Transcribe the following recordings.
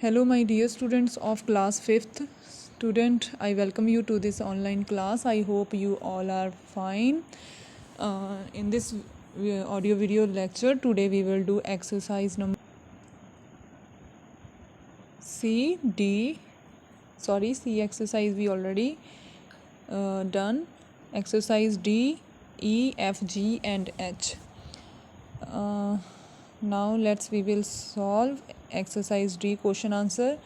Hello, my dear students of class 5th. Student, I welcome you to this online class. I hope you all are fine. In this audio video lecture, today we will do exercise number C exercise we already done. Exercise D, E, F, G and H. Now we will solve exercise D question answer.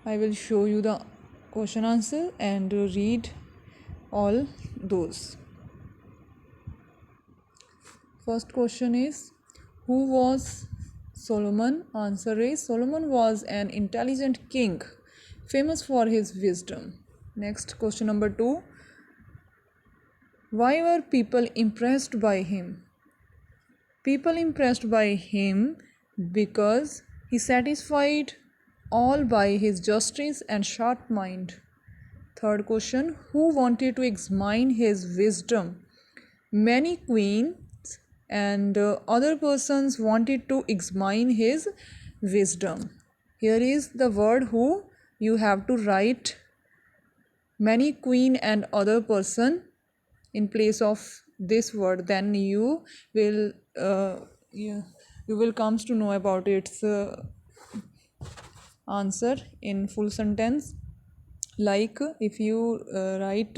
I will show you the question answer and read all those. First question is, who was Solomon? Answer is, Solomon was an intelligent king, famous for his wisdom. Next, question number 2. Why were people impressed by him? People impressed by him because he satisfied all by his justice and sharp mind. Third question, who wanted to examine his wisdom? Many queens and other persons wanted to examine his wisdom. Here is the word who. You have to write many queen and other person in place of this word, then you will comes to know about its answer in full sentence. Like if you write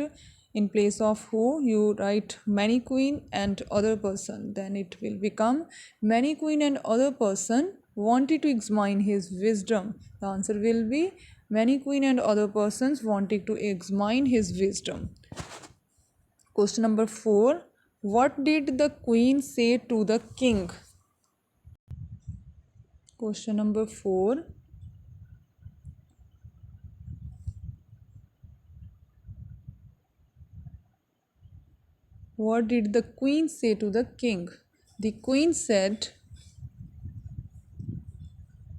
in place of who, you write many queen and other person, then it will become many queen and other person wanted to examine his wisdom. The answer will be many queen and other persons wanted to examine his wisdom. Question number 4. What did the queen say to the king? Question number 4. What did the queen say to the king? The queen said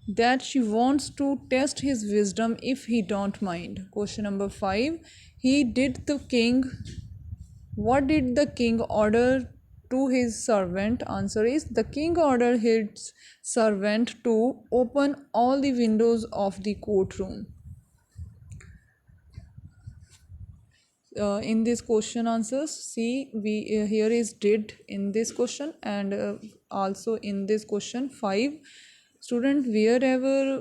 that she wants to test his wisdom if he don't mind. Question number 5. What did the king order to his servant? Answer is, the king ordered his servant to open all the windows of the courtroom. In this question answers, see, we here is did in this question, and also in this question 5. Student, wherever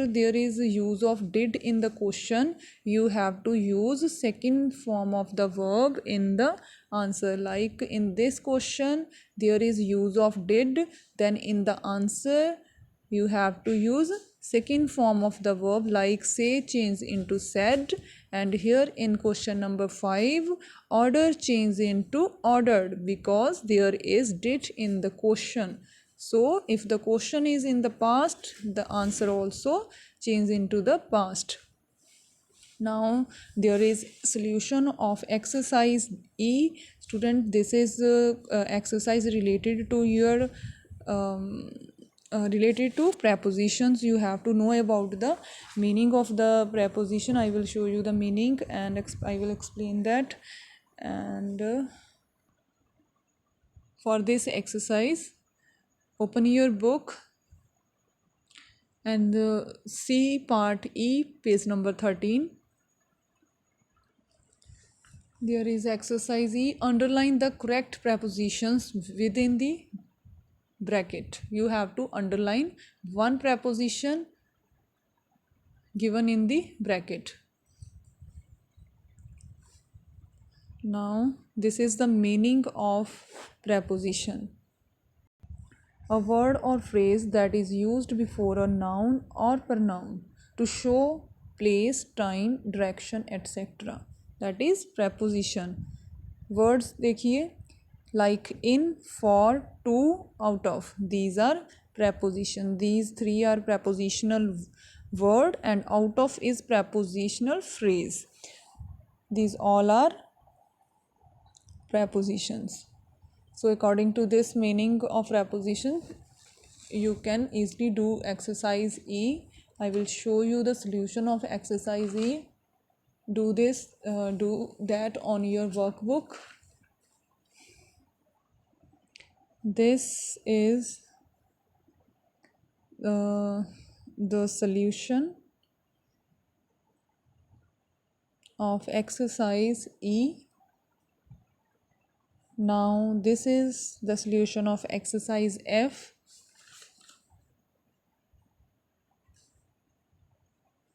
there is use of did in the question, you have to use second form of the verb in the answer. Like in this question there is use of did, then in the answer you have to use second form of the verb, like say change into said, and here in question number 5 order change into ordered, because there is did in the question. So if the question is in the past, the answer also change into the past. Now there is solution of exercise E. Student, this is exercise related to your related to prepositions. You have to know about the meaning of the preposition. I will show you the meaning and I will explain that. And for this exercise, open your book and see part E, page number 13. There is exercise E. Underline the correct prepositions within the bracket. You have to underline one preposition given in the bracket. Now this is the meaning of preposition. A word or phrase that is used before a noun or pronoun to show place, time, direction, etc. That is preposition. Words देखिए, like in, for, to, out of. These are preposition. These three are prepositional word and out of is prepositional phrase. These all are prepositions. So according to this meaning of preposition, you can easily do exercise E. I will show you the solution of exercise E. Do that on your workbook. This is the solution of exercise E. Now this is the solution of exercise F.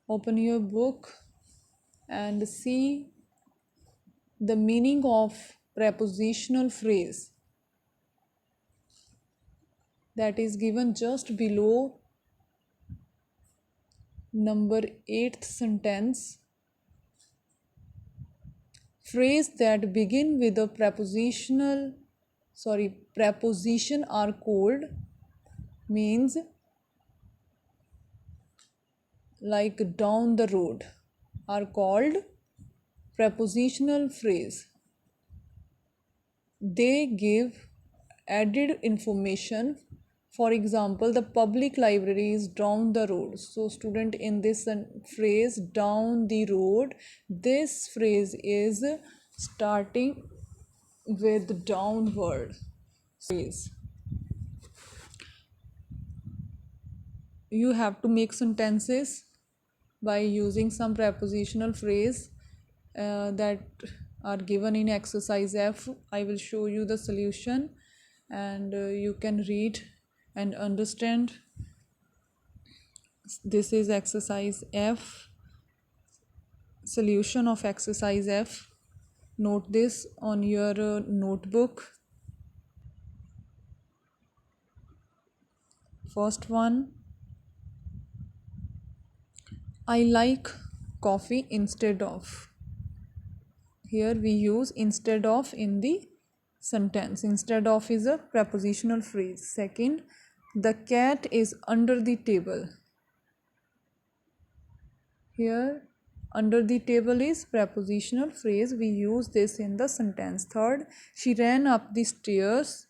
Open your book and see the meaning of prepositional phrase that is given just below number 8th sentence. Phrase that begin with a preposition are called, means like down the road, are called prepositional phrase. They give added information. For example, the public library is down the road. So student, in this phrase down the road, this phrase is starting with downward phrase. You have to make sentences by using some prepositional phrase that are given in exercise F. I will show you the solution and you can read and understand. This is exercise F, solution of exercise F. Note this on your notebook. First one, I like coffee instead of. Here we use instead of in the sentence. Instead of is a prepositional phrase. Second, the cat is under the table. Here under the table is prepositional phrase. We use this in the sentence. Third, she ran up the stairs.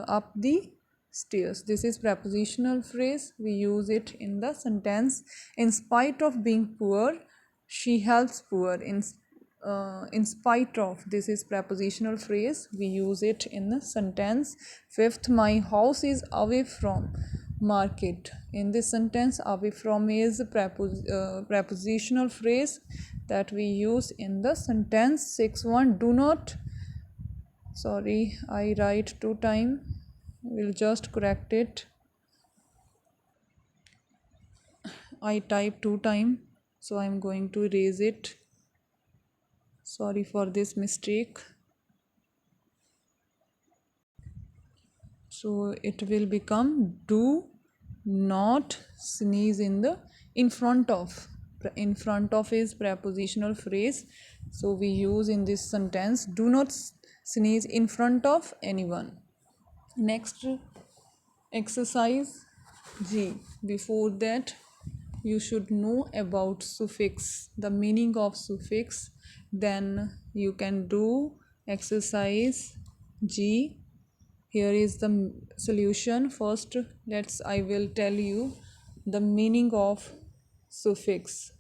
Up the stairs. This is prepositional phrase. We use it in the sentence. In spite of being poor, she helps poor. In spite of, this is prepositional phrase. We use it in the sentence. Fifth, my house is away from market. In this sentence, away from is prepositional phrase that we use in the sentence. Sixth one, do not, sorry, I write 2 times. We'll just correct it. I type 2 times, so I'm going to erase it. Sorry for this mistake. So it will become do not sneeze in front of. In front of is prepositional phrase. So we use in this sentence, do not sneeze in front of anyone. Next, exercise G. Before that, you should know about suffix, the meaning of suffix. Then you can do exercise G. Here is the solution. First, I will tell you the meaning of suffix.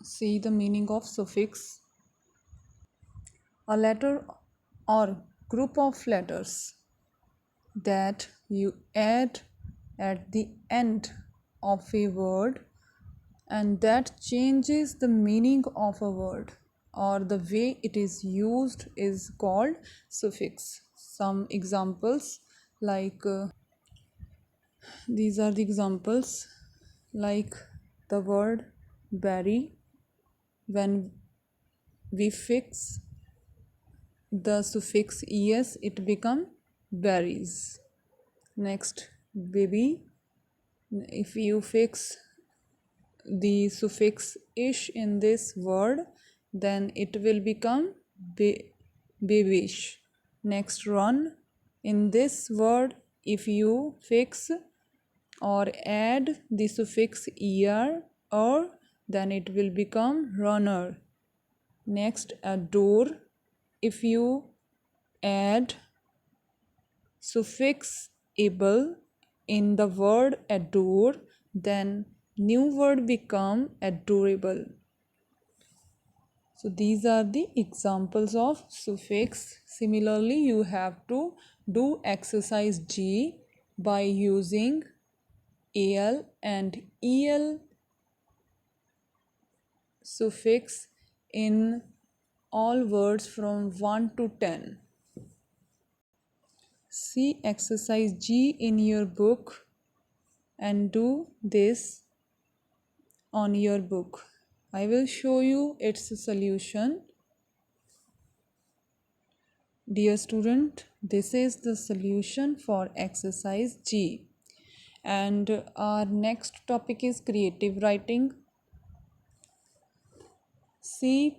See the meaning of suffix. A letter or group of letters that you add at the end of a word and that changes the meaning of a word or the way it is used is called suffix. Some examples like these are the examples, like the word berry. When we fix the suffix es, it become berries. Next, baby. If you fix the suffix ish in this word, then it will become babyish. Next, run. In this word, if you fix or add the suffix er or, then it will become runner. Next, a door. If you add suffix able in the word adore, then new word become adorable. So these are the examples of suffix. Similarly, you have to do exercise G. by using al and el suffix in all words from 1 to 10. See exercise G in your book and do this on your book. I will show you its solution. Dear student, this is the solution for exercise G. And our next topic is creative writing. See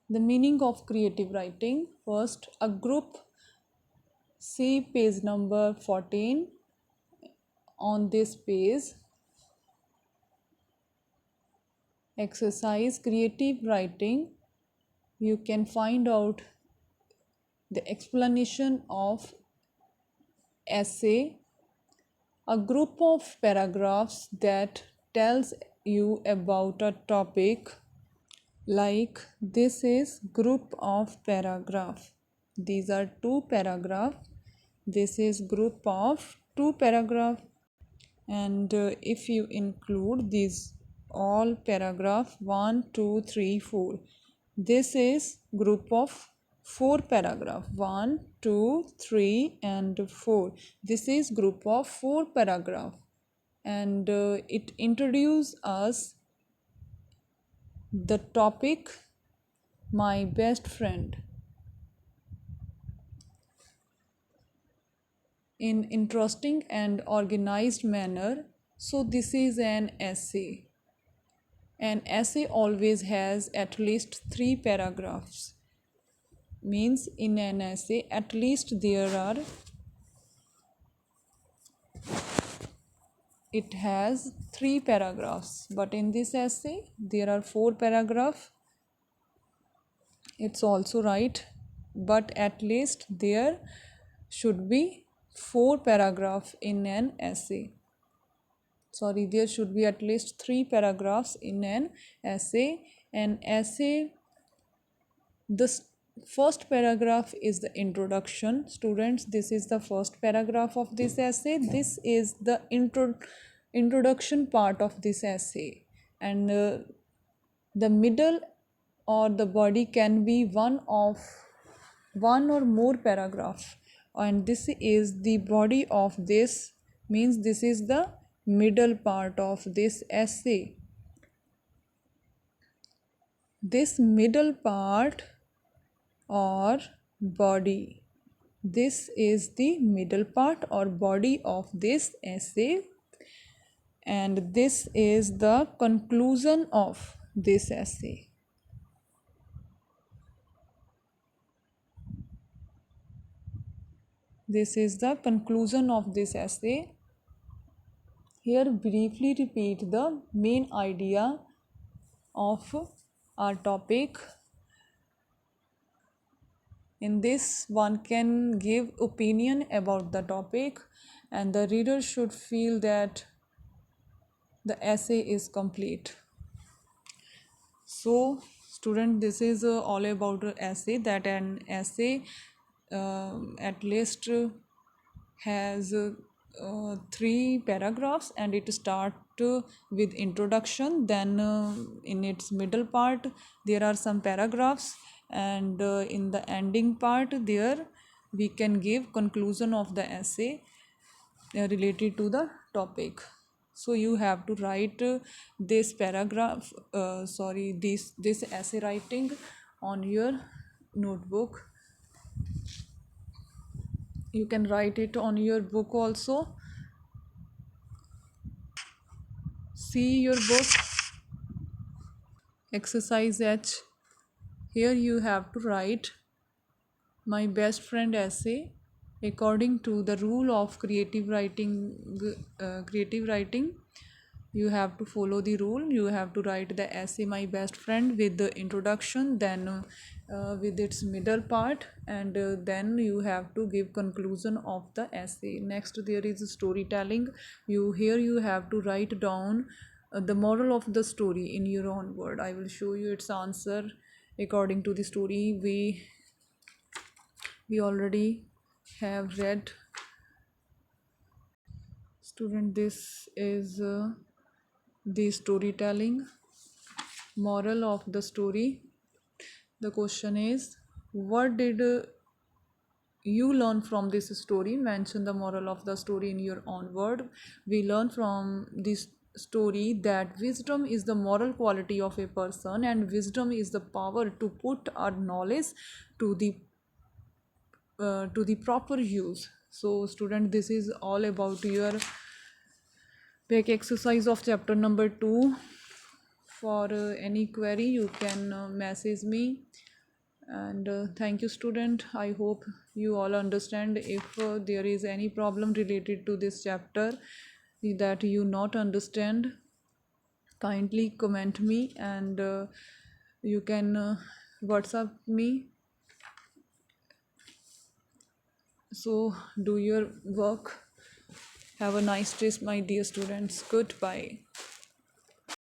the meaning of creative writing. First, a group. See page number 14. On this page, exercise creative writing, you can find out the explanation of essay, a group of paragraphs that tells you about a topic. Like this is group of paragraph. These are two paragraph. This is group of two paragraph. And if you include these all paragraph 1 2 3 4, this is group of 4 paragraph 1 2 3 and 4. This is group of 4 paragraph, and it introduces us the topic my best friend in interesting and organized manner. So this is an essay. An essay always has at least 3 paragraphs. Means in an essay at least it has 3 paragraphs, but in this essay there are 4 paragraphs. It's also right, but at least there should be 4 paragraphs in an essay. Sorry, there should be at least 3 paragraphs in an essay. An essay, the first paragraph is the introduction. Students, this is the first paragraph of this essay. This is the introduction part of this essay, and the middle or the body can be one or more paragraph, and this is the body of this, means this is the middle part of this essay. This middle part or body, this is the middle part or body of this essay, and this is the conclusion of this essay. This is the conclusion of this essay. Here briefly repeat the main idea of our topic. In this, one can give opinion about the topic, and the reader should feel that the essay is complete. So student, this is all about essay, that an essay at least has 3 paragraphs, and it start with introduction, then in its middle part there are some paragraphs, and in the ending part there we can give conclusion of the essay related to the topic. So you have to write this paragraph this essay writing on your notebook. You can write it on your book also. See your book, exercise H. Here you have to write my best friend essay according to the rule of creative writing. You have to follow the rule. You have to write the essay my best friend with the introduction, then with its middle part, and then you have to give conclusion of the essay. Next there is storytelling. You have to write down the moral of the story in your own word. I will show you its answer according to the story we already have read Student, this is the storytelling. Moral of the story. The question is, what did you learn from this story? Mention the moral of the story in your own word. We learn from this story that wisdom is the moral quality of a person, and wisdom is the power to put our knowledge to the proper use. So student, this is all about your back exercise of chapter number 2. For any query you can message me. And thank you student, I hope you all understand. If there is any problem related to this chapter that you not understand, kindly comment me, and you can WhatsApp me. So do your work. Have a nice day, my dear students. Goodbye.